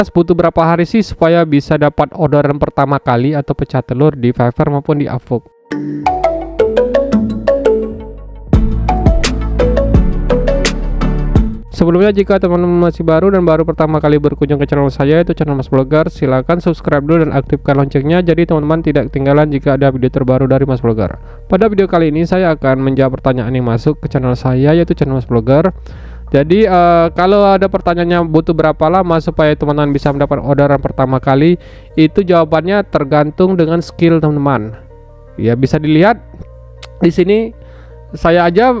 butuh berapa hari sih supaya bisa dapat orderan pertama kali atau pecah telur di Fiverr maupun di Upwork? Sebelumnya, jika teman-teman masih baru dan baru pertama kali berkunjung ke channel saya, yaitu channel Mas Vlogger, silahkan subscribe dulu dan aktifkan loncengnya, jadi teman-teman tidak ketinggalan jika ada video terbaru dari Mas Vlogger. Pada video kali ini saya akan menjawab pertanyaan yang masuk ke channel saya, yaitu channel Mas Vlogger. Jadi kalau ada pertanyaannya butuh berapa lama supaya teman-teman bisa mendapat orderan pertama kali, itu jawabannya tergantung dengan skill teman-teman. Ya, bisa dilihat di sini saya aja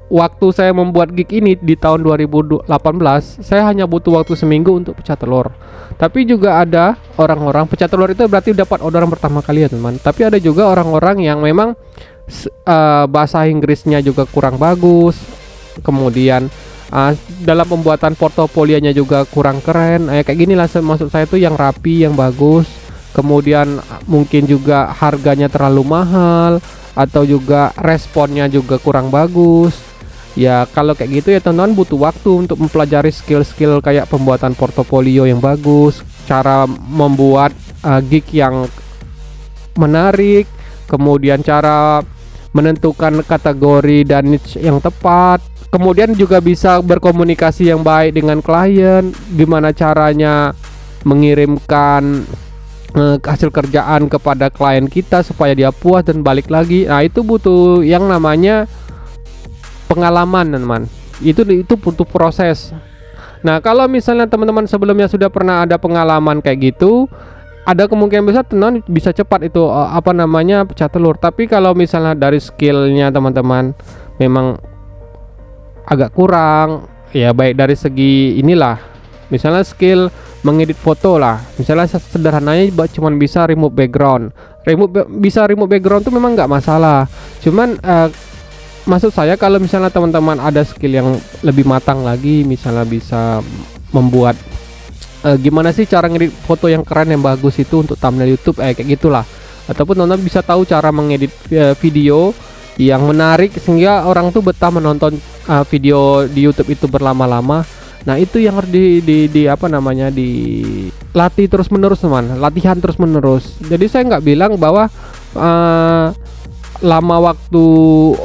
waktu saya membuat gig ini di tahun 2018, saya hanya butuh waktu seminggu untuk pecah telur. Tapi juga ada orang-orang, pecah telur itu berarti dapat orderan pertama kali ya teman. Tapi ada juga orang-orang yang memang bahasa Inggrisnya juga kurang bagus, kemudian dalam pembuatan portofolionya juga kurang keren. Kayak gini lah maksud saya tuh, yang rapi, yang bagus. Kemudian mungkin juga harganya terlalu mahal, atau juga responnya juga kurang bagus. Ya kalau kayak gitu ya teman-teman butuh waktu untuk mempelajari skill-skill kayak pembuatan portofolio yang bagus, cara membuat gig yang menarik, kemudian cara menentukan kategori dan niche yang tepat, kemudian juga bisa berkomunikasi yang baik dengan klien, gimana caranya mengirimkan hasil kerjaan kepada klien kita supaya dia puas dan balik lagi. Nah itu butuh yang namanya pengalaman teman-teman. Itu butuh proses. Nah kalau misalnya teman-teman sebelumnya sudah pernah ada pengalaman kayak gitu, ada kemungkinan besar teman bisa cepat itu pecah telur. Tapi kalau misalnya dari skillnya teman-teman memang agak kurang, ya baik dari segi inilah, misalnya skill mengedit foto lah, misalnya sederhananya cuman bisa remove background. Remove background tuh memang nggak masalah. Cuman maksud saya kalau misalnya teman-teman ada skill yang lebih matang lagi, misalnya bisa membuat gimana sih cara ngedit foto yang keren, yang bagus itu untuk thumbnail YouTube kayak gitulah. Ataupun teman-teman bisa tahu cara mengedit video yang menarik sehingga orang tuh betah menonton video di YouTube itu berlama-lama. Nah itu yang harus dilatih terus menerus teman, latihan terus menerus. Jadi saya nggak bilang bahwa lama waktu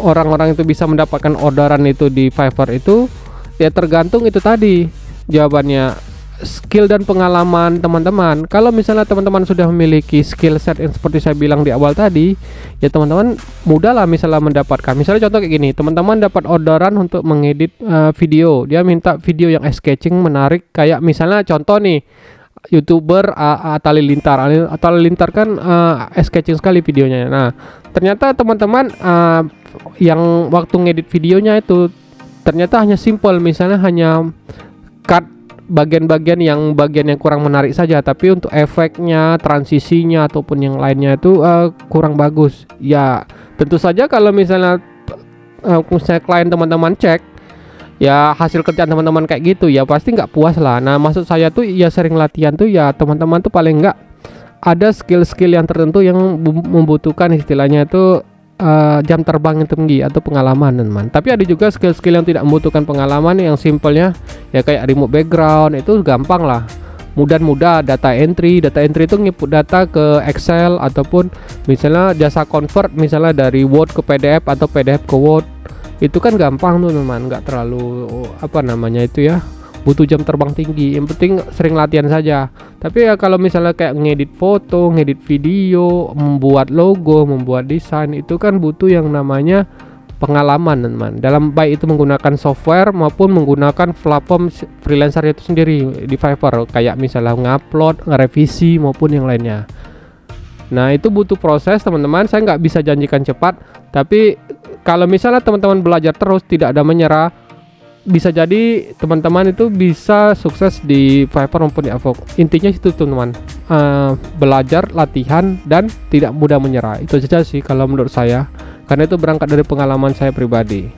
orang-orang itu bisa mendapatkan orderan itu di Fiverr itu, ya tergantung itu tadi jawabannya, skill dan pengalaman teman-teman. Kalau misalnya teman-teman sudah memiliki skill set yang seperti saya bilang di awal tadi, ya teman-teman mudah lah misalnya mendapatkan. Misalnya contoh kayak gini, teman-teman dapat orderan untuk mengedit video, dia minta video yang sketching menarik, kayak misalnya contoh nih YouTuber Atta Halilintar kan sketching sekali videonya. Nah ternyata teman-teman yang waktu ngedit videonya itu ternyata hanya simple, misalnya hanya cut bagian yang kurang menarik saja, tapi untuk efeknya, transisinya ataupun yang lainnya itu kurang bagus. Ya tentu saja kalau misalnya klien teman-teman cek, ya hasil kerjaan teman-teman kayak gitu, ya pasti nggak puas lah. Nah maksud saya tuh ya sering latihan tuh, ya teman-teman tuh paling nggak ada skill-skill yang tertentu yang membutuhkan istilahnya itu jam terbang yang tinggi atau pengalaman teman. Tapi ada juga skill-skill yang tidak membutuhkan pengalaman, yang simpelnya ya kayak remove background, itu gampang lah, mudah data entry itu nginput data ke Excel, ataupun misalnya jasa convert misalnya dari Word ke PDF atau PDF ke Word, itu kan gampang tuh teman, nggak terlalu itu ya butuh jam terbang tinggi, yang penting sering latihan saja. Tapi ya kalau misalnya kayak ngedit foto, ngedit video, membuat logo, membuat desain, itu kan butuh yang namanya pengalaman teman, dalam baik itu menggunakan software maupun menggunakan platform freelancer itu sendiri di Fiverr, kayak misalnya ngupload, ngerevisi maupun yang lainnya. Nah itu butuh proses teman-teman, saya nggak bisa janjikan cepat, tapi kalau misalnya teman-teman belajar terus, tidak ada menyerah, bisa jadi teman-teman itu bisa sukses di Fiverr maupun di Upwork. Intinya itu teman-teman, belajar, latihan, dan tidak mudah menyerah. Itu saja sih kalau menurut saya, karena itu berangkat dari pengalaman saya pribadi.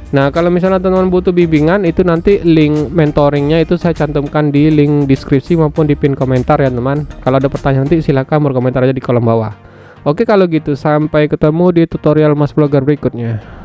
Nah kalau misalnya teman-teman butuh bimbingan, itu nanti link mentoringnya itu saya cantumkan di link deskripsi maupun di pin komentar ya teman. Kalau ada pertanyaan nanti silakan berkomentar aja di kolom bawah. Oke kalau gitu, sampai ketemu di tutorial Mas Vlogger berikutnya.